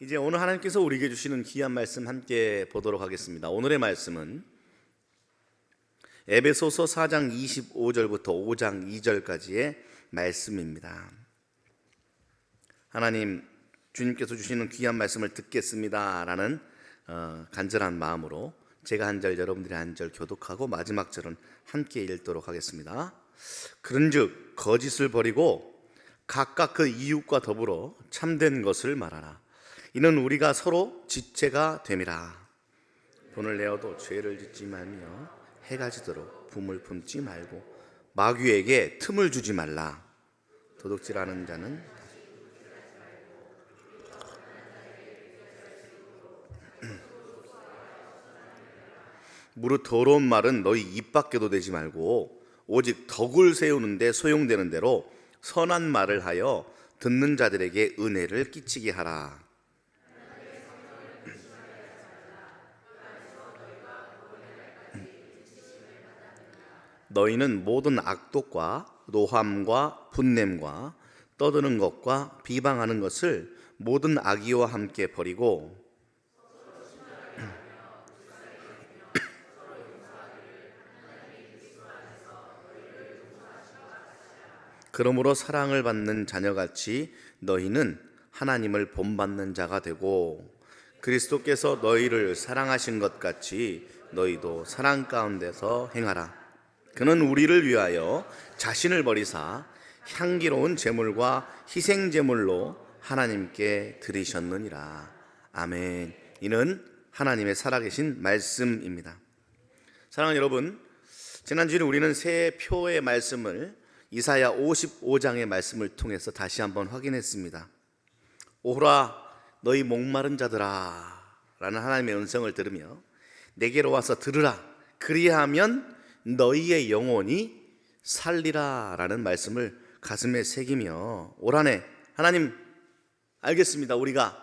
이제 오늘 하나님께서 우리에게 주시는 귀한 말씀 함께 보도록 하겠습니다. 오늘의 말씀은 에베소서 4장 25절부터 5장 2절까지의 말씀입니다. 하나님, 주님께서 주시는 귀한 말씀을 듣겠습니다 라는 간절한 마음으로 제가 한 절, 여러분들이 한 절 교독하고 마지막 절은 함께 읽도록 하겠습니다. 그런즉 거짓을 버리고 각각 그 이웃과 더불어 참된 것을 말하라. 이는 우리가 서로 지체가 됨이라. 돈을 내어도 죄를 짓지 말며 해가 지도록 붐을 품지 말고 마귀에게 틈을 주지 말라. 도둑질하는 자는 무릇 더러운 말은 너희 입 밖에도 대지 말고 오직 덕을 세우는데 소용되는 대로 선한 말을 하여 듣는 자들에게 은혜를 끼치게 하라. 너희는 모든 악독과 노함과 분냄과 떠드는 것과 비방하는 것을 모든 악의와 함께 버리고 그러므로 사랑을 받는 자녀같이 너희는 하나님을 본받는 자가 되고 그리스도께서 너희를 사랑하신 것 같이 너희도 사랑 가운데서 행하라. 그는 우리를 위하여 자신을 버리사 향기로운 제물과 희생 제물로 하나님께 드리셨느니라. 아멘. 이는 하나님의 살아계신 말씀입니다. 사랑하는 여러분, 지난주에 우리는 새 표의 말씀을 이사야 55장의 말씀을 통해서 다시 한번 확인했습니다. 오호라 너희 목마른 자들아 라는 하나님의 음성을 들으며 내게로 와서 들으라. 그리하면 너희의 영혼이 살리라 라는 말씀을 가슴에 새기며 올 한 해 하나님 알겠습니다. 우리가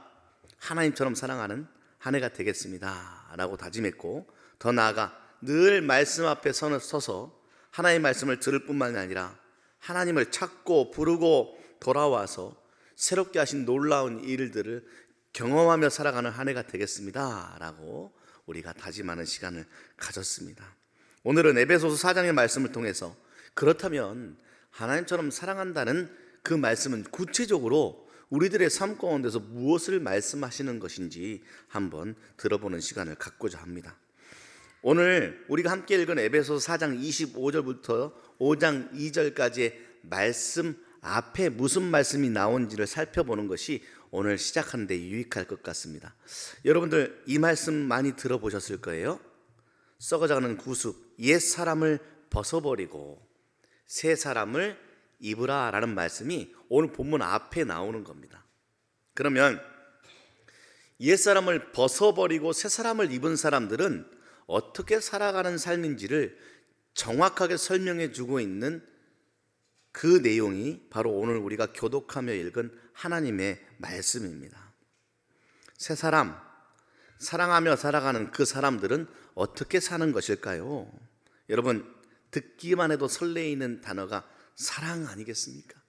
하나님처럼 사랑하는 한 해가 되겠습니다 라고 다짐했고, 더 나아가 늘 말씀 앞에 서서 하나님의 말씀을 들을 뿐만이 아니라 하나님을 찾고 부르고 돌아와서 새롭게 하신 놀라운 일들을 경험하며 살아가는 한 해가 되겠습니다 라고 우리가 다짐하는 시간을 가졌습니다. 오늘은 에베소서 4장의 말씀을 통해서 그렇다면 하나님처럼 사랑한다는 그 말씀은 구체적으로 우리들의 삶 가운데서 무엇을 말씀하시는 것인지 한번 들어보는 시간을 갖고자 합니다. 오늘 우리가 함께 읽은 에베소서 4장 25절부터 5장 2절까지의 말씀 앞에 무슨 말씀이 나온지를 살펴보는 것이 오늘 시작하는 데 유익할 것 같습니다. 여러분들 이 말씀 많이 들어보셨을 거예요. 썩어가는 구습, 옛 사람을 벗어버리고 새 사람을 입으라 라는 말씀이 오늘 본문 앞에 나오는 겁니다. 그러면 옛 사람을 벗어버리고 새 사람을 입은 사람들은 어떻게 살아가는 삶인지를 정확하게 설명해 주고 있는 그 내용이 바로 오늘 우리가 교독하며 읽은 하나님의 말씀입니다. 새 사람, 사랑하며 살아가는 그 사람들은 어떻게 사는 것일까요? 여러분, 듣기만 해도 설레이는 단어가 사랑 아니겠습니까?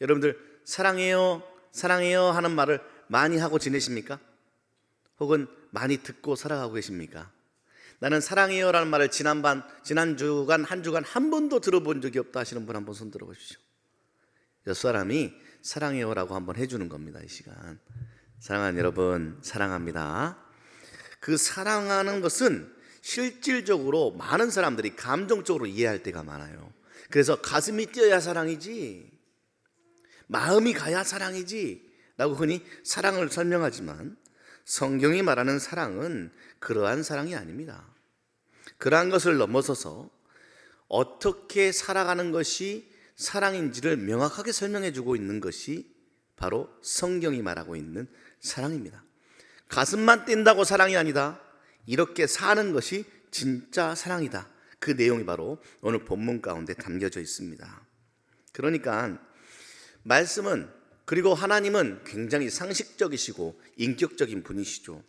여러분들 사랑해요, 사랑해요 하는 말을 많이 하고 지내십니까? 혹은 많이 듣고 살아가고 계십니까? 나는 사랑해요라는 말을 지난 주간 한 번도 들어본 적이 없다 하시는 분 한번 손 들어보십시오. 옆 사람이 사랑해요라고 한번 해주는 겁니다. 이 시간. 사랑하는 여러분, 사랑합니다. 그 사랑하는 것은 실질적으로 많은 사람들이 감정적으로 이해할 때가 많아요. 그래서 가슴이 뛰어야 사랑이지, 마음이 가야 사랑이지 라고 흔히 사랑을 설명하지만 성경이 말하는 사랑은 그러한 사랑이 아닙니다. 그러한 것을 넘어서서 어떻게 살아가는 것이 사랑인지를 명확하게 설명해 주고 있는 것이 바로 성경이 말하고 있는 사랑입니다. 가슴만 뛴다고 사랑이 아니다. 이렇게 사는 것이 진짜 사랑이다. 그 내용이 바로 오늘 본문 가운데 담겨져 있습니다. 그러니까 말씀은, 그리고 하나님은 굉장히 상식적이시고 인격적인 분이시죠.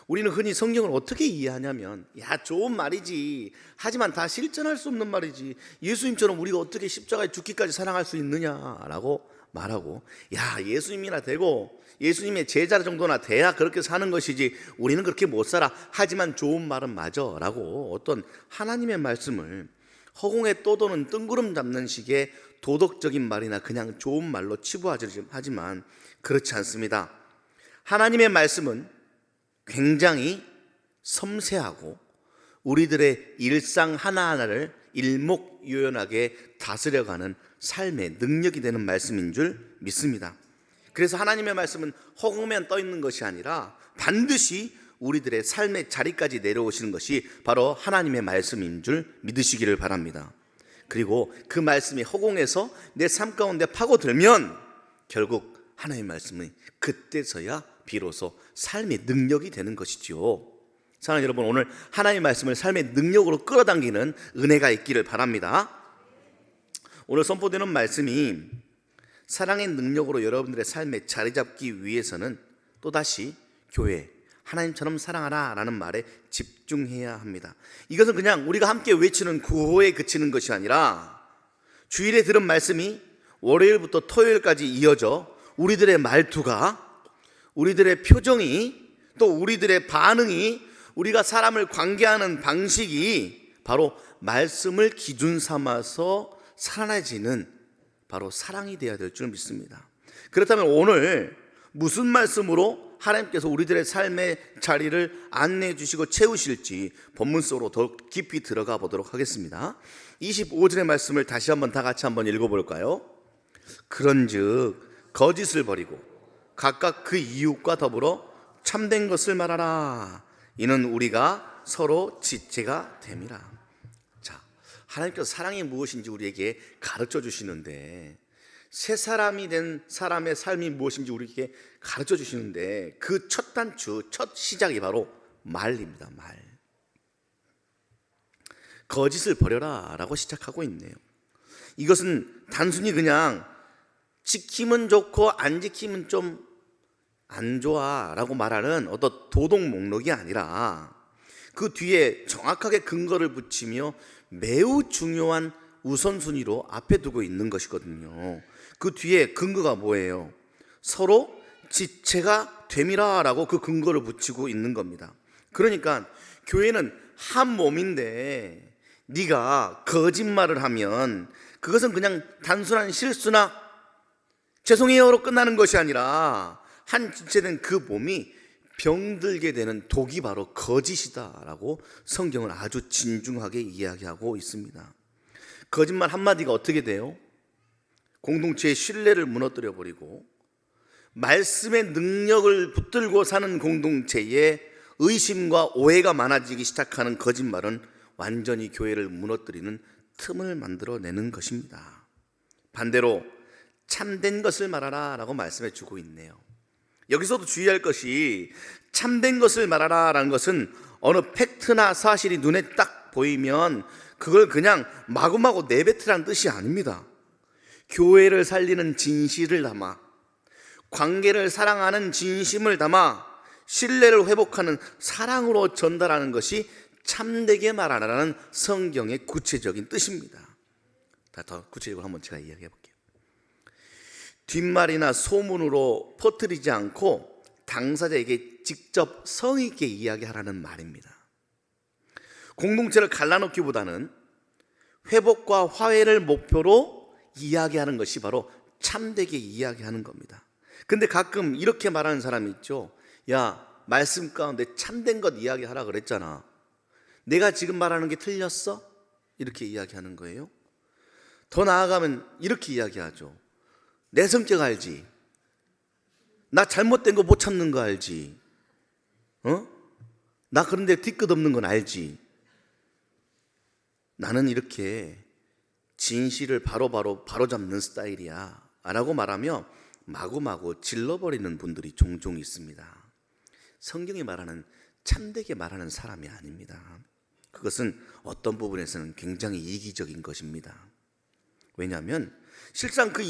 우리는 흔히 성경을 어떻게 이해하냐면, 야, 좋은 말이지, 하지만 다 실천할 수 없는 말이지, 예수님처럼 우리가 어떻게 십자가에 죽기까지 사랑할 수 있느냐라고 말하고, 야, 예수님이나 되고 예수님의 제자 정도나 돼야 그렇게 사는 것이지 우리는 그렇게 못 살아. 하지만 좋은 말은 맞아 라고 어떤 하나님의 말씀을 허공에 떠도는 뜬구름 잡는 식의 도덕적인 말이나 그냥 좋은 말로 치부하지만 그렇지 않습니다. 하나님의 말씀은 굉장히 섬세하고 우리들의 일상 하나하나를 일목요연하게 다스려가는 삶의 능력이 되는 말씀인 줄 믿습니다. 그래서 하나님의 말씀은 허공에만 떠 있는 것이 아니라 반드시 우리들의 삶의 자리까지 내려오시는 것이 바로 하나님의 말씀인 줄 믿으시기를 바랍니다. 그리고 그 말씀이 허공에서 내 삶 가운데 파고들면 결국 하나님의 말씀이 그때서야 비로소 삶의 능력이 되는 것이지요. 사랑하는 여러분, 오늘 하나님의 말씀을 삶의 능력으로 끌어당기는 은혜가 있기를 바랍니다. 오늘 선포되는 말씀이 사랑의 능력으로 여러분들의 삶에 자리 잡기 위해서는 또다시 교회, 하나님처럼 사랑하라 라는 말에 집중해야 합니다. 이것은 그냥 우리가 함께 외치는 구호에 그치는 것이 아니라 주일에 들은 말씀이 월요일부터 토요일까지 이어져 우리들의 말투가, 우리들의 표정이, 또 우리들의 반응이, 우리가 사람을 관계하는 방식이 바로 말씀을 기준 삼아서 살아내지는 바로 사랑이 되어야 될 줄 믿습니다. 그렇다면 오늘 무슨 말씀으로 하나님께서 우리들의 삶의 자리를 안내해 주시고 채우실지 본문 속으로 더 깊이 들어가 보도록 하겠습니다. 25절의 말씀을 다시 한번 다 같이 한번 읽어볼까요? 그런즉 거짓을 버리고 각각 그 이웃과 더불어 참된 것을 말하라. 이는 우리가 서로 지체가 됨이라. 자, 하나님께서 사랑이 무엇인지 우리에게 가르쳐 주시는데, 새 사람이 된 사람의 삶이 무엇인지 우리에게 가르쳐 주시는데, 그 첫 단추, 첫 시작이 바로 말입니다. 말. 거짓을 버려라 라고 시작하고 있네요. 이것은 단순히 그냥 지키면 좋고 안 지키면 좀 안 좋아 라고 말하는 어떤 도덕 목록이 아니라 그 뒤에 정확하게 근거를 붙이며 매우 중요한 우선순위로 앞에 두고 있는 것이거든요. 그 뒤에 근거가 뭐예요? 서로 지체가 됨이라 라고 그 근거를 붙이고 있는 겁니다. 그러니까 교회는 한 몸인데 네가 거짓말을 하면 그것은 그냥 단순한 실수나 죄송해요로 끝나는 것이 아니라 한 지체된 그 몸이 병들게 되는 독이 바로 거짓이다라고 성경은 아주 진중하게 이야기하고 있습니다. 거짓말 한마디가 어떻게 돼요? 공동체의 신뢰를 무너뜨려 버리고 말씀의 능력을 붙들고 사는 공동체에 의심과 오해가 많아지기 시작하는 거짓말은 완전히 교회를 무너뜨리는 틈을 만들어내는 것입니다. 반대로 참된 것을 말하라 라고 말씀해 주고 있네요. 여기서도 주의할 것이 참된 것을 말하라 라는 것은 어느 팩트나 사실이 눈에 딱 보이면 그걸 그냥 마구마구 내뱉으라는 뜻이 아닙니다. 교회를 살리는 진실을 담아, 관계를 사랑하는 진심을 담아 신뢰를 회복하는 사랑으로 전달하는 것이 참되게 말하라는 성경의 구체적인 뜻입니다. 더 구체적으로 한번 제가 이야기해 볼게요. 뒷말이나 소문으로 퍼뜨리지 않고 당사자에게 직접 성의 있게 이야기하라는 말입니다. 공동체를 갈라놓기보다는 회복과 화해를 목표로 이야기하는 것이 바로 참되게 이야기하는 겁니다. 근데 가끔 이렇게 말하는 사람이 있죠. 야, 말씀 가운데 참된 것 이야기하라 그랬잖아. 내가 지금 말하는 게 틀렸어? 이렇게 이야기하는 거예요. 더 나아가면 이렇게 이야기하죠. 내 성격 알지? 나 잘못된 거 못 참는 거 알지? 나 그런데 뒤끝 없는 건 알지? 나는 이렇게 진실을 바로 잡는 스타일이야 라고 말하며 마구마구 질러버리는 분들이 종종 있습니다. 성경이 말하는 참되게 말하는 사람이 아닙니다. 그것은 어떤 부분에서는 굉장히 이기적인 것입니다. 왜냐하면 실상 그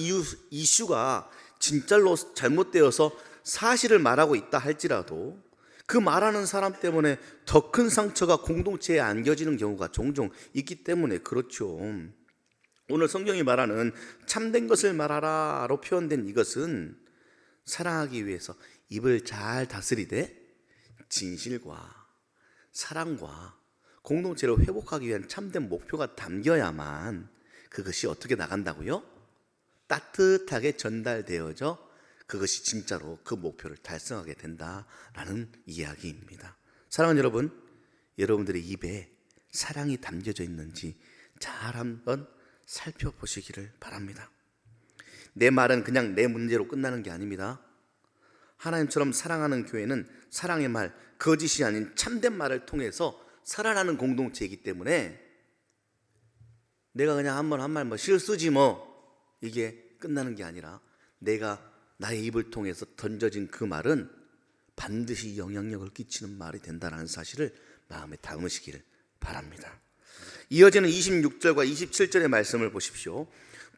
이슈가 진짜로 잘못되어서 사실을 말하고 있다 할지라도 그 말하는 사람 때문에 더 큰 상처가 공동체에 안겨지는 경우가 종종 있기 때문에 그렇죠. 오늘 성경이 말하는 참된 것을 말하라로 표현된 이것은 사랑하기 위해서 입을 잘 다스리되 진실과 사랑과 공동체를 회복하기 위한 참된 목표가 담겨야만 그것이 어떻게 나간다고요? 따뜻하게 전달되어져 그것이 진짜로 그 목표를 달성하게 된다라는 이야기입니다. 사랑하는 여러분, 여러분들의 입에 사랑이 담겨져 있는지 잘 한번 살펴보시기를 바랍니다. 내 말은 그냥 내 문제로 끝나는 게 아닙니다. 하나님처럼 사랑하는 교회는 사랑의 말, 거짓이 아닌 참된 말을 통해서 살아나는 공동체이기 때문에 내가 그냥 한 말 뭐 실수지 뭐 이게 끝나는 게 아니라 내가 나의 입을 통해서 던져진 그 말은 반드시 영향력을 끼치는 말이 된다는 사실을 마음에 담으시기를 바랍니다. 이어지는 26절과 27절의 말씀을 보십시오.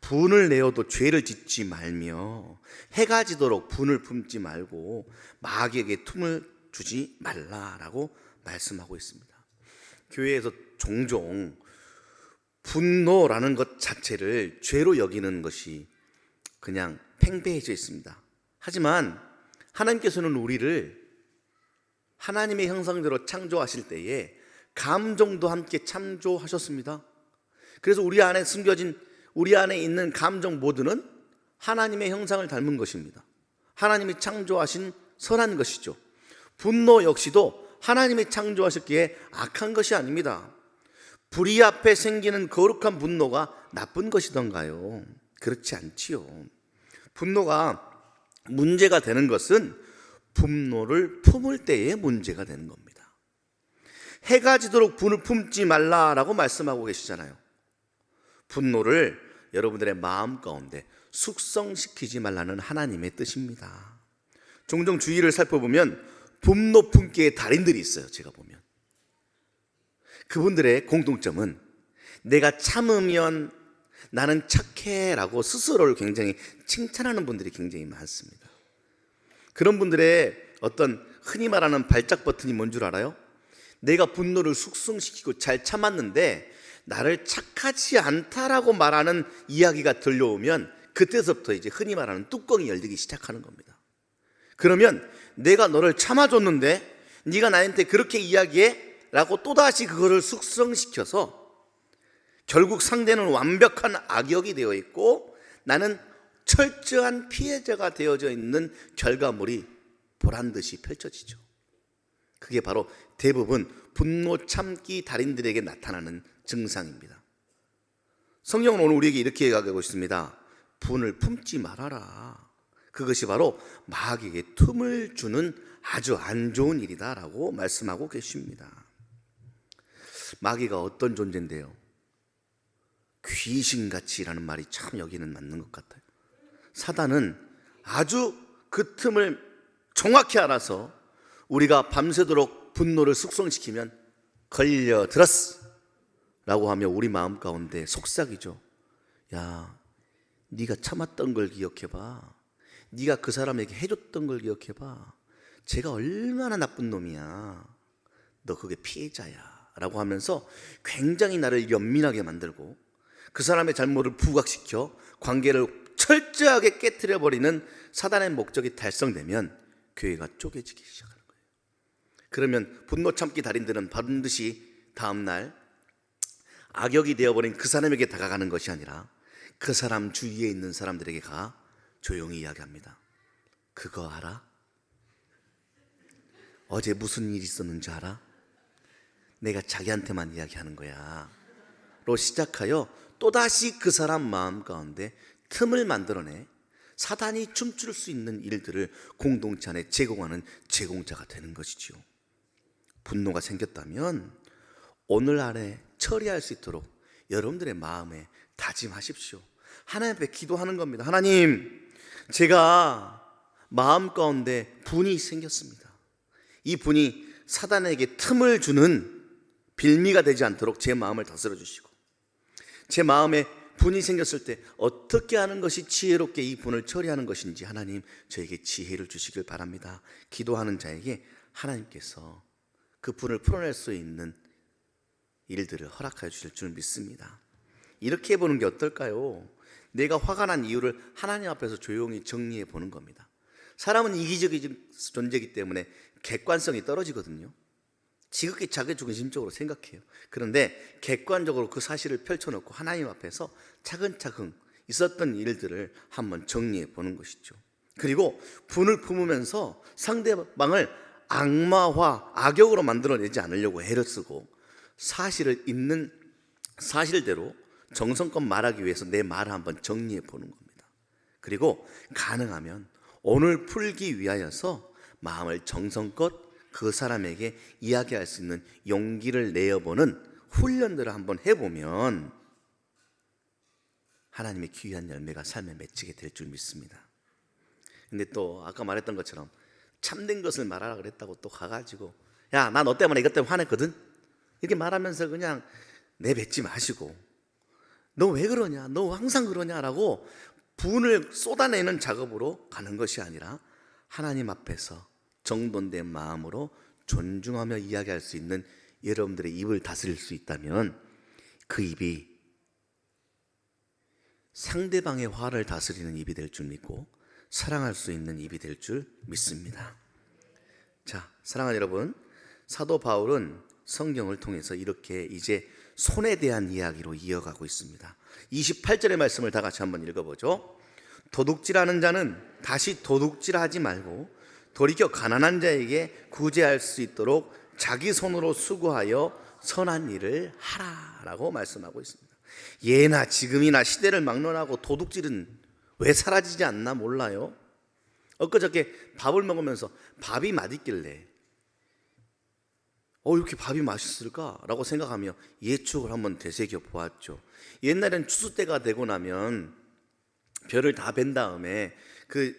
분을 내어도 죄를 짓지 말며 해가 지도록 분을 품지 말고 마귀에게 틈을 주지 말라라고 말씀하고 있습니다. 교회에서 종종 분노라는 것 자체를 죄로 여기는 것이 그냥 팽배해져 있습니다. 하지만 하나님께서는 우리를 하나님의 형상대로 창조하실 때에 감정도 함께 창조하셨습니다. 그래서 우리 안에 숨겨진 우리 안에 있는 감정 모두는 하나님의 형상을 닮은 것입니다. 하나님이 창조하신 선한 것이죠. 분노 역시도 하나님이 창조하셨기에 악한 것이 아닙니다. 불의 앞에 생기는 거룩한 분노가 나쁜 것이던가요? 그렇지 않지요. 분노가 문제가 되는 것은 분노를 품을 때에 문제가 되는 겁니다. 해가 지도록 분을 품지 말라라고 말씀하고 계시잖아요. 분노를 여러분들의 마음 가운데 숙성시키지 말라는 하나님의 뜻입니다. 종종 주위를 살펴보면 분노 품기의 달인들이 있어요. 제가 보면 그분들의 공통점은 내가 참으면 나는 착해라고 스스로를 굉장히 칭찬하는 분들이 굉장히 많습니다. 그런 분들의 어떤 흔히 말하는 발작 버튼이 뭔 줄 알아요? 내가 분노를 숙성시키고 잘 참았는데 나를 착하지 않다라고 말하는 이야기가 들려오면 그때서부터 이제 흔히 말하는 뚜껑이 열리기 시작하는 겁니다. 그러면 내가 너를 참아줬는데 네가 나한테 그렇게 이야기해? 라고 또다시 그거를 숙성시켜서 결국 상대는 완벽한 악역이 되어 있고 나는 철저한 피해자가 되어져 있는 결과물이 보란듯이 펼쳐지죠. 그게 바로 대부분 분노 참기 달인들에게 나타나는 증상입니다. 성경은 오늘 우리에게 이렇게 얘기하고 있습니다. 분을 품지 말아라. 그것이 바로 마귀에게 틈을 주는 아주 안 좋은 일이다라고 말씀하고 계십니다. 마귀가 어떤 존재인데요? 귀신같이라는 말이 참 여기는 맞는 것 같아요. 사단은 아주 그 틈을 정확히 알아서 우리가 밤새도록 분노를 숙성시키면 걸려들었어 라고 하며 우리 마음 가운데 속삭이죠. 야, 네가 참았던 걸 기억해봐. 네가 그 사람에게 해줬던 걸 기억해봐. 쟤가 얼마나 나쁜 놈이야. 너 그게 피해자야 라고 하면서 굉장히 나를 연민하게 만들고 그 사람의 잘못을 부각시켜 관계를 철저하게 깨트려버리는 사단의 목적이 달성되면 교회가 쪼개지기 시작합니다. 그러면 분노 참기 달인들은 반드시 다음날 악역이 되어버린 그 사람에게 다가가는 것이 아니라 그 사람 주위에 있는 사람들에게 가 조용히 이야기합니다. 그거 알아? 어제 무슨 일이 있었는지 알아? 내가 자기한테만 이야기하는 거야 로 시작하여 또다시 그 사람 마음 가운데 틈을 만들어내 사단이 춤출 수 있는 일들을 공동체 안에 제공하는 제공자가 되는 것이지요. 분노가 생겼다면 오늘 안에 처리할 수 있도록 여러분들의 마음에 다짐하십시오. 하나님 앞에 기도하는 겁니다. 하나님, 제가 마음 가운데 분이 생겼습니다. 이 분이 사단에게 틈을 주는 빌미가 되지 않도록 제 마음을 다스려 주시고 제 마음에 분이 생겼을 때 어떻게 하는 것이 지혜롭게 이 분을 처리하는 것인지 하나님 저에게 지혜를 주시길 바랍니다. 기도하는 자에게 하나님께서 그 분을 풀어낼 수 있는 일들을 허락해 주실 줄 믿습니다. 이렇게 해보는 게 어떨까요? 내가 화가 난 이유를 하나님 앞에서 조용히 정리해 보는 겁니다. 사람은 이기적인 존재이기 때문에 객관성이 떨어지거든요. 지극히 자기중심적으로 생각해요. 그런데 객관적으로 그 사실을 펼쳐놓고 하나님 앞에서 차근차근 있었던 일들을 한번 정리해 보는 것이죠. 그리고 분을 품으면서 상대방을 악마화, 악역으로 만들어내지 않으려고 애를 쓰고 사실을 있는 사실대로 정성껏 말하기 위해서 내 말을 한번 정리해 보는 겁니다. 그리고 가능하면 오늘 풀기 위하여서 마음을 정성껏 그 사람에게 이야기할 수 있는 용기를 내어보는 훈련들을 한번 해보면 하나님의 귀한 열매가 삶에 맺히게 될 줄 믿습니다. 근데 또 아까 말했던 것처럼 참된 것을 말하라 그랬다고 또 가가지고 야, 나 너 때문에 이것 때문에 화냈거든? 이렇게 말하면서 그냥 내뱉지 마시고 너 왜 그러냐? 너 항상 그러냐라고 분을 쏟아내는 작업으로 가는 것이 아니라 하나님 앞에서 정돈된 마음으로 존중하며 이야기할 수 있는 여러분들의 입을 다스릴 수 있다면 그 입이 상대방의 화를 다스리는 입이 될 줄 믿고 사랑할 수 있는 입이 될 줄 믿습니다. 자, 사랑하는 여러분, 사도 바울은 성경을 통해서 이렇게 이제 손에 대한 이야기로 이어가고 있습니다. 28절의 말씀을 다 같이 한번 읽어보죠. 도둑질하는 자는 다시 도둑질하지 말고 돌이켜 가난한 자에게 구제할 수 있도록 자기 손으로 수고하여 선한 일을 하라라고 말씀하고 있습니다. 예나 지금이나 시대를 막론하고 도둑질은 왜 사라지지 않나 몰라요. 엊그저께 밥을 먹으면서 밥이 맛있길래 이렇게 밥이 맛있을까? 라고 생각하며 예측을 한번 되새겨 보았죠. 옛날엔 추수 때가 되고 나면 벼를 다 벤 다음에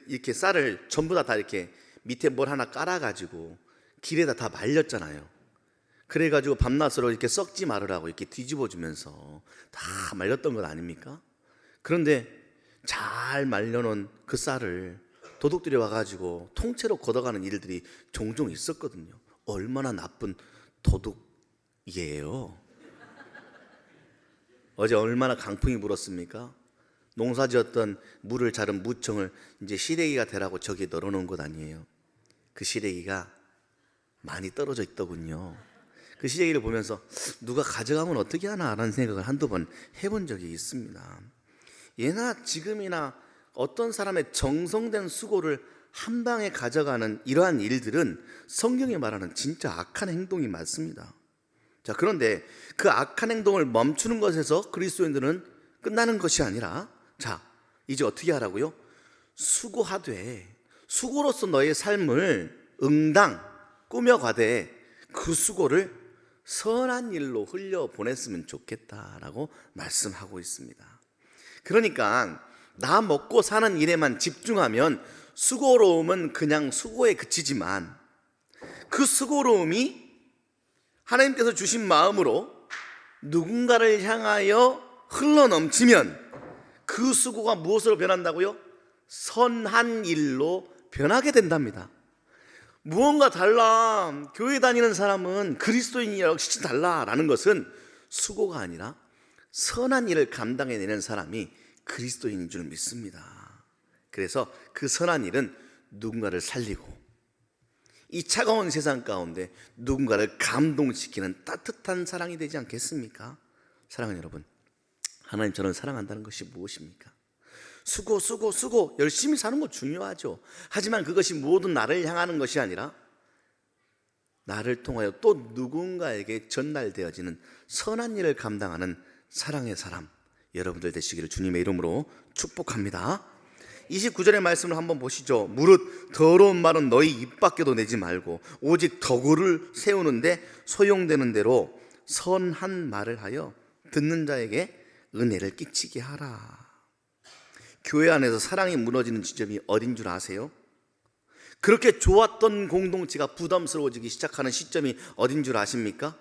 이렇게 쌀을 전부 다 이렇게 밑에 뭘 하나 깔아가지고 길에다 다 말렸잖아요. 그래가지고 밤낮으로 이렇게 썩지 말으라고 이렇게 뒤집어주면서 다 말렸던 것 아닙니까? 그런데 잘 말려놓은 그 쌀을 도둑들이 와가지고 통째로 걷어가는 일들이 종종 있었거든요. 얼마나 나쁜 도둑이에요. 어제 얼마나 강풍이 불었습니까? 농사지었던 물을 자른 무청을 이제 시래기가 되라고 저기 널어놓은 것 아니에요. 그 시래기가 많이 떨어져 있더군요. 그 시래기를 보면서 누가 가져가면 어떻게 하나 라는 생각을 한두 번 해본 적이 있습니다. 예나 지금이나 어떤 사람의 정성된 수고를 한 방에 가져가는 이러한 일들은 성경이 말하는 진짜 악한 행동이 맞습니다. 자, 그런데 그 악한 행동을 멈추는 것에서 그리스도인들은 끝나는 것이 아니라 자, 이제 어떻게 하라고요? 수고하되 수고로서 너의 삶을 응당 꾸며가되 그 수고를 선한 일로 흘려보냈으면 좋겠다라고 말씀하고 있습니다. 그러니까 나 먹고 사는 일에만 집중하면 수고로움은 그냥 수고에 그치지만 그 수고로움이 하나님께서 주신 마음으로 누군가를 향하여 흘러넘치면 그 수고가 무엇으로 변한다고요? 선한 일로 변하게 된답니다. 무언가 달라, 교회 다니는 사람은 그리스도인이 역시 달라라는 것은 수고가 아니라 선한 일을 감당해내는 사람이 그리스도인인 줄 믿습니다. 그래서 그 선한 일은 누군가를 살리고 이 차가운 세상 가운데 누군가를 감동시키는 따뜻한 사랑이 되지 않겠습니까? 사랑하는 여러분, 하나님 저를 사랑한다는 것이 무엇입니까? 수고 열심히 사는 거 중요하죠. 하지만 그것이 모든 나를 향하는 것이 아니라 나를 통하여 또 누군가에게 전달되어지는 선한 일을 감당하는 사랑의 사람 여러분들 되시기를 주님의 이름으로 축복합니다. 29절의 말씀을 한번 보시죠. 무릇 더러운 말은 너희 입 밖에도 내지 말고 오직 덕을 세우는데 소용되는 대로 선한 말을 하여 듣는 자에게 은혜를 끼치게 하라. 교회 안에서 사랑이 무너지는 지점이 어딘 줄 아세요? 그렇게 좋았던 공동체가 부담스러워지기 시작하는 시점이 어딘 줄 아십니까?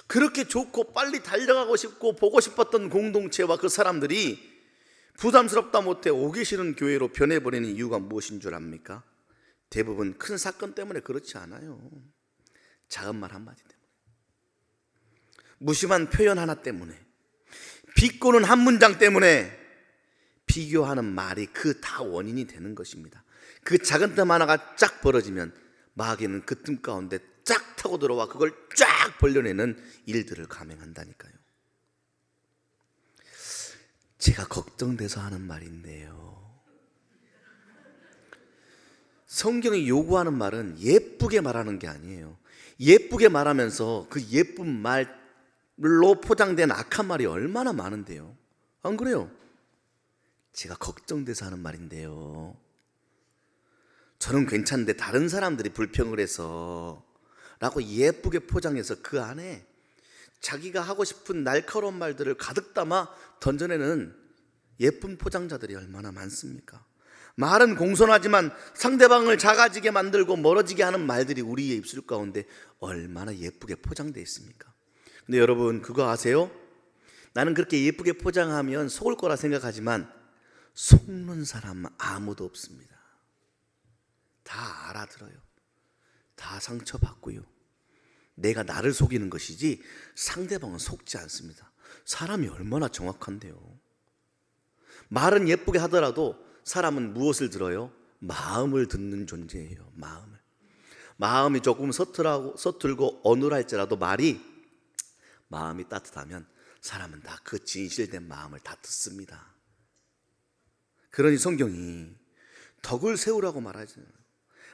그렇게 좋고 빨리 달려가고 싶고 보고 싶었던 공동체와 그 사람들이 부담스럽다 못해 오기 싫은 교회로 변해버리는 이유가 무엇인 줄 압니까? 대부분 큰 사건 때문에 그렇지 않아요. 작은 말 한마디 때문에, 무심한 표현 하나 때문에, 비꼬는 한 문장 때문에 비교하는 말이 그 다 원인이 되는 것입니다. 그 작은 틈 하나가 쫙 벌어지면 마귀는 그 틈 가운데 쫙 타고 들어와 그걸 쫙 벌려내는 일들을 감행한다니까요. 제가 걱정돼서 하는 말인데요, 성경이 요구하는 말은 예쁘게 말하는 게 아니에요. 예쁘게 말하면서 그 예쁜 말로 포장된 악한 말이 얼마나 많은데요. 안 그래요? 제가 걱정돼서 하는 말인데요, 저는 괜찮은데 다른 사람들이 불평을 해서 라고 예쁘게 포장해서 그 안에 자기가 하고 싶은 날카로운 말들을 가득 담아 던져내는 예쁜 포장자들이 얼마나 많습니까? 말은 공손하지만 상대방을 작아지게 만들고 멀어지게 하는 말들이 우리의 입술 가운데 얼마나 예쁘게 포장되어 있습니까? 근데 여러분 그거 아세요? 나는 그렇게 예쁘게 포장하면 속을 거라 생각하지만 속는 사람은 아무도 없습니다. 다 알아들어요. 다 상처받고요. 내가 나를 속이는 것이지 상대방은 속지 않습니다. 사람이 얼마나 정확한데요. 말은 예쁘게 하더라도 사람은 무엇을 들어요? 마음을 듣는 존재예요. 마음이 조금 서툴고 어눌할지라도 마음이 따뜻하면 사람은 다 그 진실된 마음을 다 듣습니다. 그러니 성경이 덕을 세우라고 말하잖아요.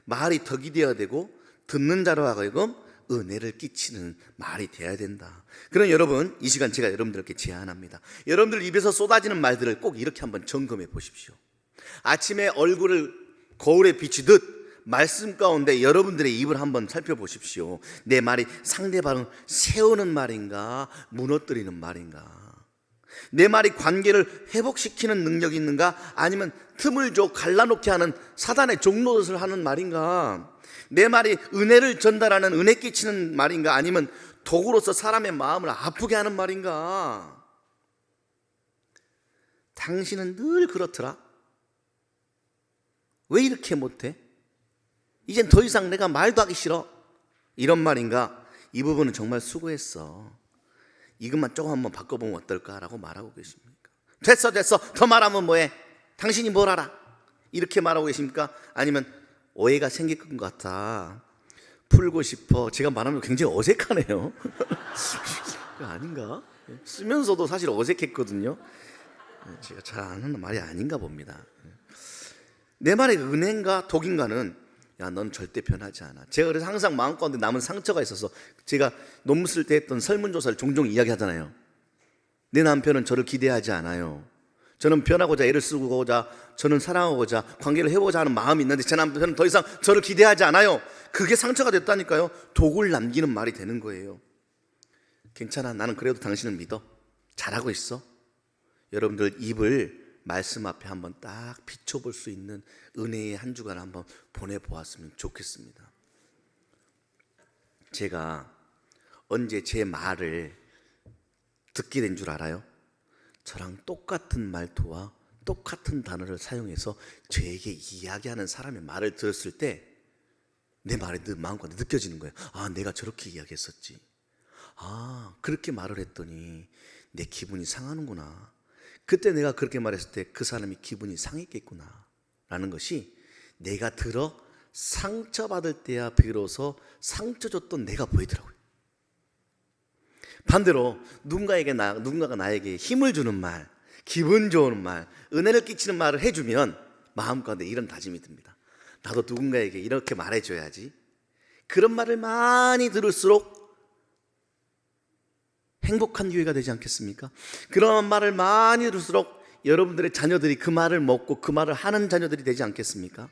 말이 덕이 되어야 되고 듣는 자로 하여금 은혜를 끼치는 말이 되어야 된다. 그럼 여러분, 이 시간 제가 여러분들께 제안합니다. 여러분들 입에서 쏟아지는 말들을 꼭 이렇게 한번 점검해 보십시오. 아침에 얼굴을 거울에 비추듯 말씀 가운데 여러분들의 입을 한번 살펴보십시오. 내 말이 상대방을 세우는 말인가, 무너뜨리는 말인가? 내 말이 관계를 회복시키는 능력이 있는가, 아니면 틈을 줘 갈라놓게 하는 사단의 종노릇을 하는 말인가? 내 말이 은혜를 전달하는, 은혜 끼치는 말인가, 아니면 도구로서 사람의 마음을 아프게 하는 말인가? 당신은 늘 그렇더라. 왜 이렇게 못해? 이젠 더 이상 내가 말도 하기 싫어. 이런 말인가? 이 부분은 정말 수고했어. 이것만 조금 한번 바꿔보면 어떨까라고 말하고 계십니까? 됐어 더 말하면 뭐해? 당신이 뭘 알아? 이렇게 말하고 계십니까? 아니면 오해가 생길 것 같아, 풀고 싶어. 제가 말하면 굉장히 어색하네요. 아닌가? 쓰면서도 사실 어색했거든요. 제가 잘 안 하는 말이 아닌가 봅니다. 내 말의 은혜인가 독인가는, 야, 넌 절대 변하지 않아. 제가 그래서 항상 마음 가운데 남은 상처가 있어서 제가 논문 쓸 때 했던 설문조사를 종종 이야기하잖아요. 내 남편은 저를 기대하지 않아요. 저는 변하고자 애를 쓰고자, 저는 사랑하고자 관계를 해보자 하는 마음이 있는데 제 남편은 더 이상 저를 기대하지 않아요. 그게 상처가 됐다니까요. 독을 남기는 말이 되는 거예요. 괜찮아, 나는 그래도 당신을 믿어. 잘하고 있어. 여러분들 입을 말씀 앞에 한번 딱 비춰볼 수 있는 은혜의 한 주간 한번 보내보았으면 좋겠습니다. 제가 언제 제 말을 듣게 된 줄 알아요? 저랑 똑같은 말투와 똑같은 단어를 사용해서 저에게 이야기하는 사람의 말을 들었을 때 내 말이 마음껏 느껴지는 거예요. 아, 내가 저렇게 이야기했었지. 아, 그렇게 말을 했더니 내 기분이 상하는구나. 그때 내가 그렇게 말했을 때 그 사람이 기분이 상했겠구나 라는 것이 내가 들어 상처받을 때야 비로소 상처 줬던 내가 보이더라고요. 반대로 누군가가 나에게 힘을 주는 말, 기분 좋은 말, 은혜를 끼치는 말을 해주면 마음 가운데 이런 다짐이 듭니다. 나도 누군가에게 이렇게 말해줘야지. 그런 말을 많이 들을수록 행복한 교회가 되지 않겠습니까? 그런 말을 많이 들을수록 여러분들의 자녀들이 그 말을 먹고 그 말을 하는 자녀들이 되지 않겠습니까?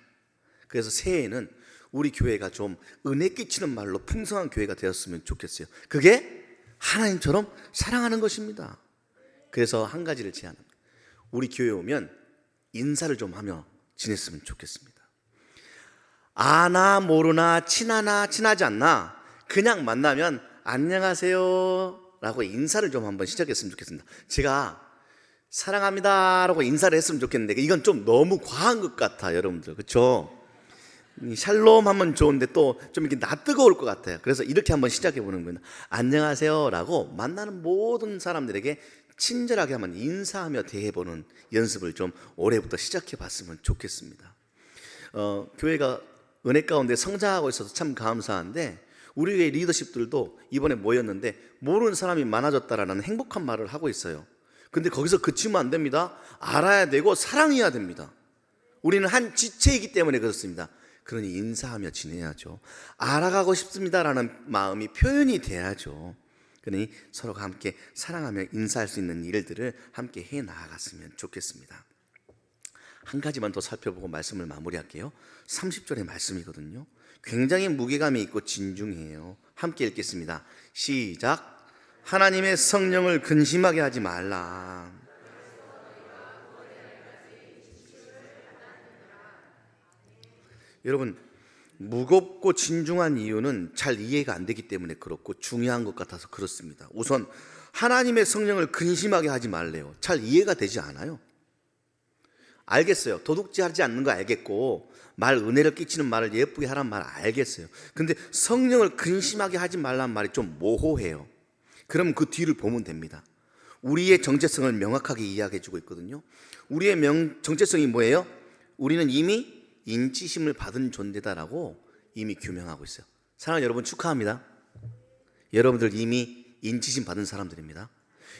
그래서 새해에는 우리 교회가 좀 은혜 끼치는 말로 풍성한 교회가 되었으면 좋겠어요. 그게 하나님처럼 사랑하는 것입니다. 그래서 한 가지를 제안합니다. 우리 교회에 오면 인사를 좀 하며 지냈으면 좋겠습니다. 아나 모르나 친하나 친하지 않나 그냥 만나면 안녕하세요 라고 인사를 좀 한번 시작했으면 좋겠습니다. 제가 사랑합니다 라고 인사를 했으면 좋겠는데 이건 좀 너무 과한 것 같아, 여러분들. 그렇죠? 샬롬 하면 좋은데 또 좀 이렇게 낯뜨거울 것 같아요. 그래서 이렇게 한번 시작해 보는 거예요. 안녕하세요 라고 만나는 모든 사람들에게 친절하게 한번 인사하며 대해보는 연습을 좀 올해부터 시작해 봤으면 좋겠습니다. 교회가 은혜 가운데 성장하고 있어서 참 감사한데, 우리 교회 리더십들도 이번에 모였는데 모르는 사람이 많아졌다라는 행복한 말을 하고 있어요. 근데 거기서 그치면 안 됩니다. 알아야 되고 사랑해야 됩니다. 우리는 한 지체이기 때문에 그렇습니다. 그러니 인사하며 지내야죠. 알아가고 싶습니다라는 마음이 표현이 돼야죠. 그러니 서로가 함께 사랑하며 인사할 수 있는 일들을 함께 해 나아갔으면 좋겠습니다. 한 가지만 더 살펴보고 말씀을 마무리할게요. 30절의 말씀이거든요. 굉장히 무게감이 있고 진중해요. 함께 읽겠습니다. 시작. 하나님의 성령을 근심하게 하지 말라. 여러분, 무겁고 진중한 이유는 잘 이해가 안 되기 때문에 그렇고 중요한 것 같아서 그렇습니다. 우선 하나님의 성령을 근심하게 하지 말래요. 잘 이해가 되지 않아요. 알겠어요. 도둑질하지 않는 거 알겠고, 말 은혜를 끼치는 말을 예쁘게 하란 말 알겠어요. 근데 성령을 근심하게 하지 말란 말이 좀 모호해요. 그럼 그 뒤를 보면 됩니다. 우리의 정체성을 명확하게 이야기해 주고 있거든요. 우리의 정체성이 뭐예요? 우리는 이미 인치심을 받은 존재다라고 이미 규명하고 있어요. 사랑하는 여러분, 축하합니다. 여러분들 이미 인치심 받은 사람들입니다.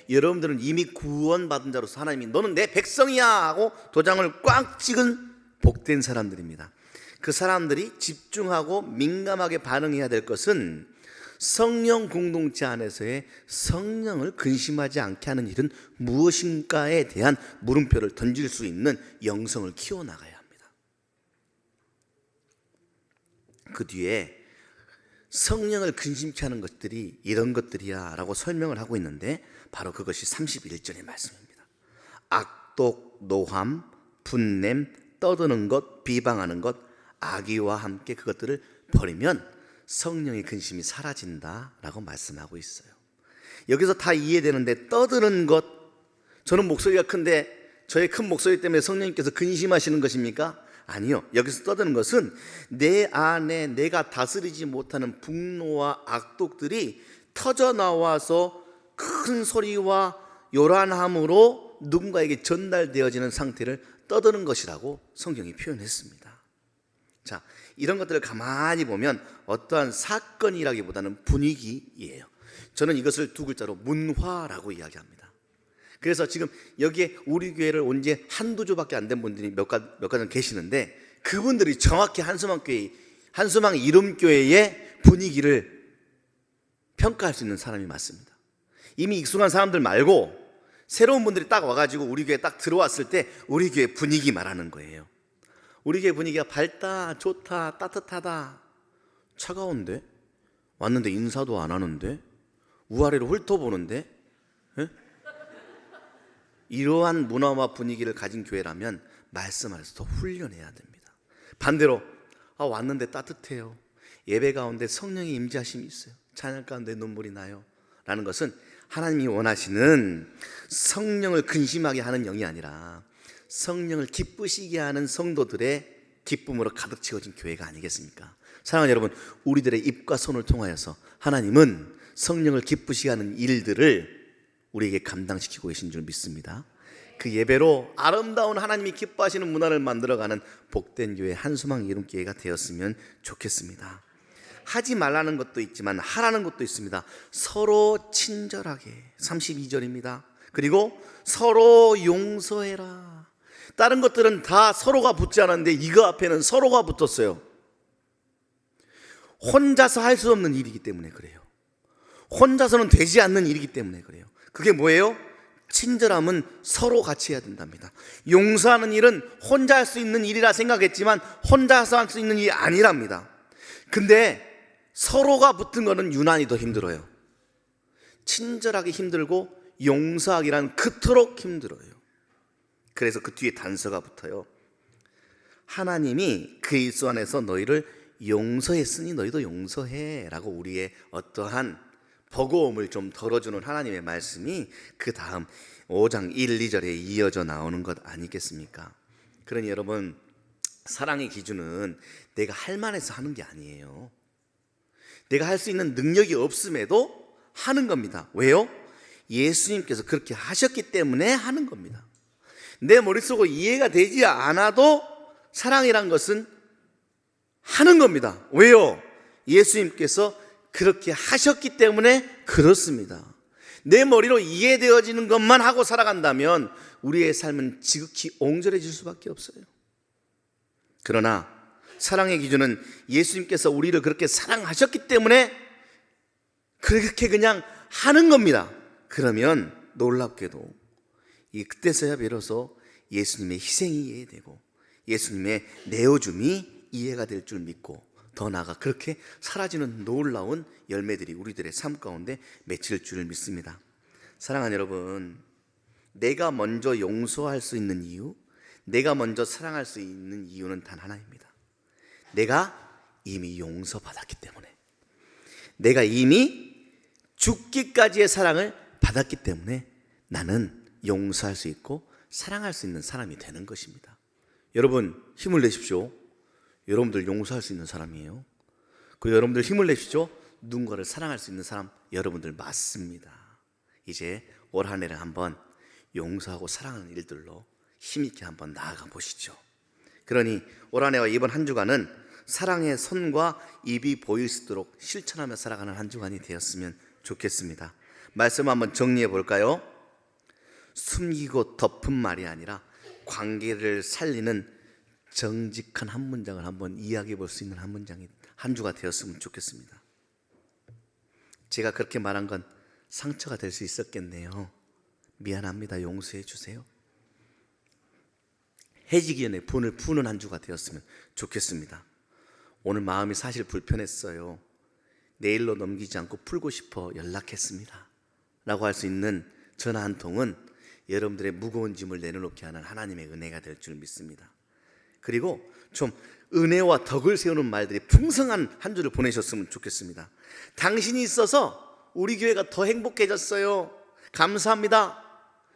여러분들은 이미 구원받은 자로서 하나님이 너는 내 백성이야 하고 도장을 꽉 찍은 복된 사람들입니다. 그 사람들이 집중하고 민감하게 반응해야 될 것은 성령 공동체 안에서의 성령을 근심하지 않게 하는 일은 무엇인가에 대한 물음표를 던질 수 있는 영성을 키워나가야 합니다. 그 뒤에 성령을 근심케 하는 것들이 이런 것들이야 라고 설명을 하고 있는데, 바로 그것이 31절의 말씀입니다. 악독, 노함, 분냄, 떠드는 것, 비방하는 것, 악의와 함께 그것들을 버리면 성령의 근심이 사라진다라고 말씀하고 있어요. 여기서 다 이해되는데, 떠드는 것, 저는 목소리가 큰데 저의 큰 목소리 때문에 성령님께서 근심하시는 것입니까? 아니요. 여기서 떠드는 것은 내 안에 내가 다스리지 못하는 분노와 악독들이 터져나와서 큰 소리와 요란함으로 누군가에게 전달되어지는 상태를 떠드는 것이라고 성경이 표현했습니다. 자, 이런 것들을 가만히 보면 어떠한 사건이라기보다는 분위기예요. 저는 이것을 두 글자로 문화라고 이야기합니다. 그래서 지금 여기에 우리 교회를 온 지 한두 주밖에 안 된 분들이 몇 가정 계시는데, 그분들이 정확히 한수망 이름교회의 분위기를 평가할 수 있는 사람이 맞습니다. 이미 익숙한 사람들 말고 새로운 분들이 딱 와가지고 우리 교회에 딱 들어왔을 때 우리 교회 분위기 말하는 거예요. 우리 교회 분위기가 밝다, 좋다, 따뜻하다. 차가운데? 왔는데 인사도 안 하는데? 우아래로 훑어보는데? 에? 이러한 문화와 분위기를 가진 교회라면 말씀 안에서 더 훈련해야 됩니다. 반대로 왔는데 따뜻해요, 예배 가운데 성령의 임재하심이 있어요, 찬양 가운데 눈물이 나요 라는 것은 하나님이 원하시는 성령을 근심하게 하는 영이 아니라 성령을 기쁘시게 하는 성도들의 기쁨으로 가득 채워진 교회가 아니겠습니까? 사랑하는 여러분, 우리들의 입과 손을 통하여서 하나님은 성령을 기쁘시게 하는 일들을 우리에게 감당시키고 계신 줄 믿습니다. 그 예배로 아름다운 하나님이 기뻐하시는 문화를 만들어가는 복된 교회 한수망 이름교회가 되었으면 좋겠습니다. 하지 말라는 것도 있지만 하라는 것도 있습니다. 서로 친절하게, 32절입니다. 그리고 서로 용서해라. 다른 것들은 다 서로가 붙지 않았는데 이거 앞에는 서로가 붙었어요. 혼자서 할 수 없는 일이기 때문에 그래요. 혼자서는 되지 않는 일이기 때문에 그래요. 그게 뭐예요? 친절함은 서로 같이 해야 된답니다. 용서하는 일은 혼자 할 수 있는 일이라 생각했지만 혼자서 할 수 있는 일이 아니랍니다. 근데 서로가 붙은 거는 유난히 더 힘들어요. 친절하기 힘들고 용서하기란 그토록 힘들어요. 그래서 그 뒤에 단서가 붙어요. 하나님이 그리스도 안에서 너희를 용서했으니 너희도 용서해 라고 우리의 어떠한 버거움을 좀 덜어주는 하나님의 말씀이 그 다음 5장 1, 2절에 이어져 나오는 것 아니겠습니까? 그러니 여러분, 사랑의 기준은 내가 할 만해서 하는 게 아니에요. 내가 할 수 있는 능력이 없음에도 하는 겁니다. 왜요? 예수님께서 그렇게 하셨기 때문에 하는 겁니다. 내 머릿속으로 이해가 되지 않아도 사랑이란 것은 하는 겁니다. 왜요? 예수님께서 그렇게 하셨기 때문에 그렇습니다. 내 머리로 이해되어지는 것만 하고 살아간다면 우리의 삶은 지극히 옹졸해질 수밖에 없어요. 그러나 사랑의 기준은 예수님께서 우리를 그렇게 사랑하셨기 때문에 그렇게 그냥 하는 겁니다. 그러면 놀랍게도 그때서야 비로소 예수님의 희생이 이해되고 예수님의 내어줌이 이해가 될 줄 믿고 더 나아가 그렇게 사라지는 놀라운 열매들이 우리들의 삶 가운데 맺힐 줄 믿습니다. 사랑하는 여러분, 내가 먼저 용서할 수 있는 이유, 내가 먼저 사랑할 수 있는 이유는 단 하나입니다. 내가 이미 용서받았기 때문에, 내가 이미 죽기까지의 사랑을 받았기 때문에 나는 용서할 수 있고 사랑할 수 있는 사람이 되는 것입니다. 여러분 힘을 내십시오. 여러분들 용서할 수 있는 사람이에요. 그리고 여러분들 힘을 내십시오. 누군가를 사랑할 수 있는 사람 여러분들 맞습니다. 이제 올 한 해를 한번 용서하고 사랑하는 일들로 힘있게 한번 나아가 보시죠. 그러니 올 한 해와 이번 한 주간은 사랑의 선과 입이 보일 수 있도록 실천하며 살아가는 한 주간이 되었으면 좋겠습니다. 말씀 한번 정리해 볼까요? 숨기고 덮은 말이 아니라 관계를 살리는 정직한 한 문장을 한번 이야기해 볼 수 있는 한 문장이 한 주가 되었으면 좋겠습니다. 제가 그렇게 말한 건 상처가 될 수 있었겠네요. 미안합니다. 용서해 주세요. 해지기 전에 분을 푸는 한 주가 되었으면 좋겠습니다. 오늘 마음이 사실 불편했어요. 내일로 넘기지 않고 풀고 싶어 연락했습니다 라고 할 수 있는 전화 한 통은 여러분들의 무거운 짐을 내려놓게 하는 하나님의 은혜가 될 줄 믿습니다. 그리고 좀 은혜와 덕을 세우는 말들이 풍성한 한 주를 보내셨으면 좋겠습니다. 당신이 있어서 우리 교회가 더 행복해졌어요. 감사합니다.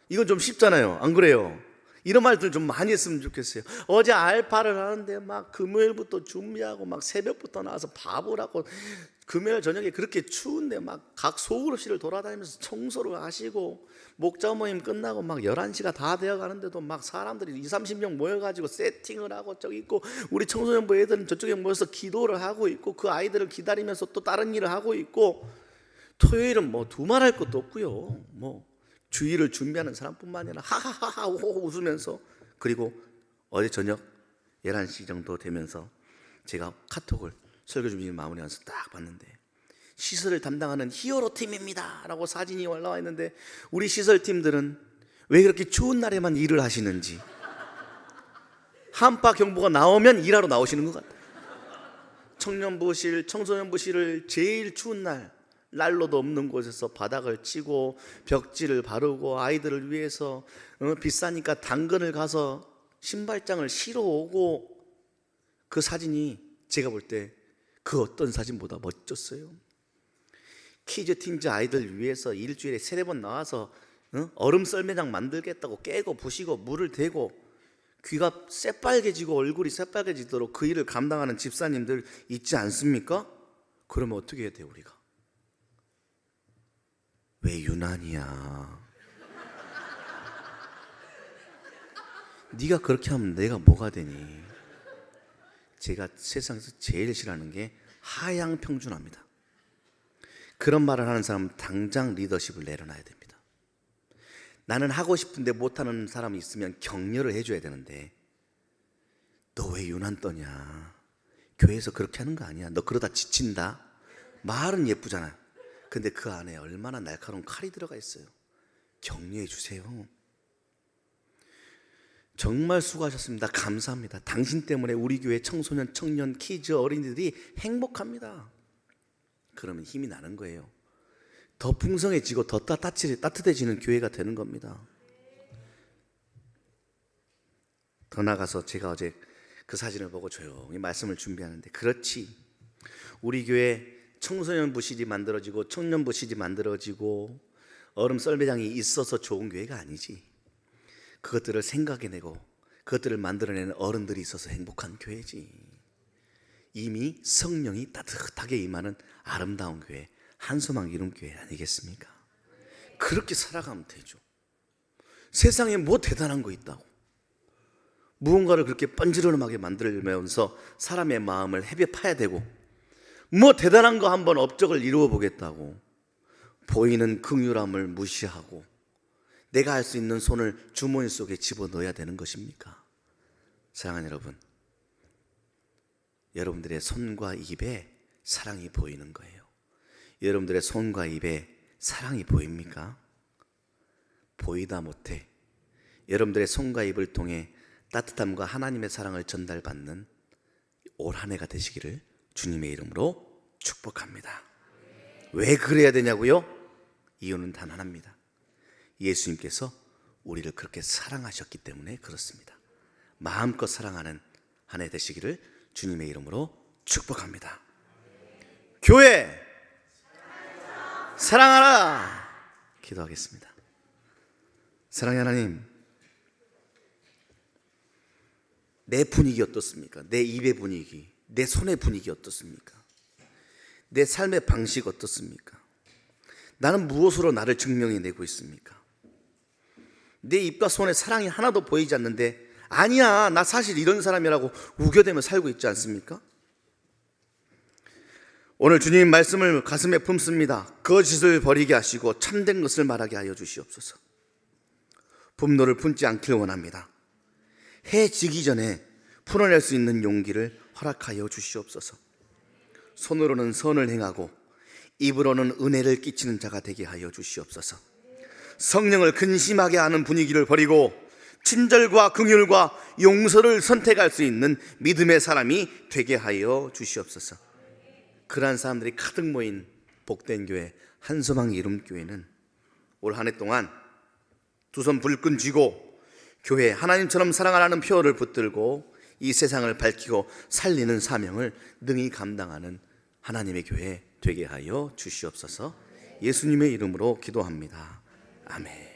이건 좀 쉽잖아요. 안 그래요? 이런 말들 좀 많이 했으면 좋겠어요. 어제 알파를 하는데 막 금요일부터 준비하고 막 새벽부터 나와서 밥을 금요일 저녁에 그렇게 추운데 막 각 소그룹실을 돌아다니면서 청소를 하시고 목자 모임 끝나고 막 11시가 다 되어 가는데도 막 사람들이 20-30명 모여가지고 세팅을 하고 저기 있고 우리 청소년부 애들은 저쪽에 모여서 기도를 하고 있고 그 아이들을 기다리면서 또 다른 일을 하고 있고 토요일은 뭐 두말할 것도 없고요. 뭐 주일을 준비하는 사람뿐만 아니라 하하하하 웃으면서 그리고 어제 저녁 11시 정도 되면서 제가 카톡을 설교 준비 마무리하면서 딱 봤는데 시설을 담당하는 히어로 팀입니다 라고 사진이 올라와 있는데 우리 시설팀들은 왜 그렇게 추운 날에만 일을 하시는지 한파 경보가 나오면 일하러 나오시는 것 같아요. 청년부실, 청소년부실을 제일 추운 날 난로도 없는 곳에서 바닥을 치고 벽지를 바르고 아이들을 위해서 비싸니까 당근을 가서 신발장을 실어 오고 그 사진이 제가 볼 때 그 어떤 사진보다 멋졌어요. 키즈 팀즈 아이들 위해서 일주일에 3-4번 나와서 얼음 썰매장 만들겠다고 깨고 부시고 물을 대고 귀가 새빨개지고 얼굴이 새빨개지도록 그 일을 감당하는 집사님들 있지 않습니까? 그러면 어떻게 해야 돼요 우리가? 왜 유난이야? 네가 그렇게 하면 내가 뭐가 되니? 제가 세상에서 제일 싫어하는 게 하향평준화입니다. 그런 말을 하는 사람은 당장 리더십을 내려놔야 됩니다. 나는 하고 싶은데 못하는 사람이 있으면 격려를 해줘야 되는데 너 왜 유난 떠냐? 교회에서 그렇게 하는 거 아니야? 너 그러다 지친다? 말은 예쁘잖아. 근데 그 안에 얼마나 날카로운 칼이 들어가 있어요. 격려해 주세요. 정말 수고하셨습니다. 감사합니다. 당신 때문에 우리 교회 청소년, 청년, 키즈, 어린이들이 행복합니다. 그러면 힘이 나는 거예요. 더 풍성해지고 더 따뜻해지는 교회가 되는 겁니다. 더 나아가서 제가 어제 그 사진을 보고 조용히 말씀을 준비하는데 그렇지, 우리 교회 청소년 부실이 만들어지고 청년 부실이 만들어지고 얼음 썰매장이 있어서 좋은 교회가 아니지. 그것들을 생각해내고 그것들을 만들어내는 어른들이 있어서 행복한 교회지. 이미 성령이 따뜻하게 임하는 아름다운 교회, 한소망 이룬 교회 아니겠습니까? 그렇게 살아가면 되죠. 세상에 뭐 대단한 거 있다고. 무언가를 그렇게 뻔지르름하게 만들면서 사람의 마음을 헤벼 파야 되고, 뭐 대단한 거 한번 업적을 이루어 보겠다고 보이는 긍휼함을 무시하고 내가 할 수 있는 손을 주머니 속에 집어넣어야 되는 것입니까? 사랑하는 여러분, 여러분들의 손과 입에 사랑이 보이는 거예요. 여러분들의 손과 입에 사랑이 보입니까? 보이다 못해 여러분들의 손과 입을 통해 따뜻함과 하나님의 사랑을 전달받는 올 한 해가 되시기를 주님의 이름으로 축복합니다. 왜 그래야 되냐고요? 이유는 단 하나입니다. 예수님께서 우리를 그렇게 사랑하셨기 때문에 그렇습니다. 마음껏 사랑하는 한 해 되시기를 주님의 이름으로 축복합니다. 교회 사랑하라. 기도하겠습니다. 사랑의 하나님, 내 분위기 어떻습니까? 내 입의 분위기, 내 손의 분위기 어떻습니까? 내 삶의 방식 어떻습니까? 나는 무엇으로 나를 증명해내고 있습니까? 내 입과 손에 사랑이 하나도 보이지 않는데, 아니야, 나 사실 이런 사람이라고 우겨대며 살고 있지 않습니까? 오늘 주님 말씀을 가슴에 품습니다. 거짓을 버리게 하시고 참된 것을 말하게 하여 주시옵소서. 분노를 품지 않길 원합니다. 해 지기 전에 풀어낼 수 있는 용기를 허락하여 주시옵소서. 손으로는 선을 행하고 입으로는 은혜를 끼치는 자가 되게 하여 주시옵소서. 성령을 근심하게 하는 분위기를 버리고 친절과 긍휼과 용서를 선택할 수 있는 믿음의 사람이 되게 하여 주시옵소서. 그러한 사람들이 가득 모인 복된 교회 한소망 이름교회는 올 한 해 동안 두 손 불끈 쥐고 교회 하나님처럼 사랑하라는 표어를 붙들고 이 세상을 밝히고 살리는 사명을 능히 감당하는 하나님의 교회 되게 하여 주시옵소서. 예수님의 이름으로 기도합니다. 아멘.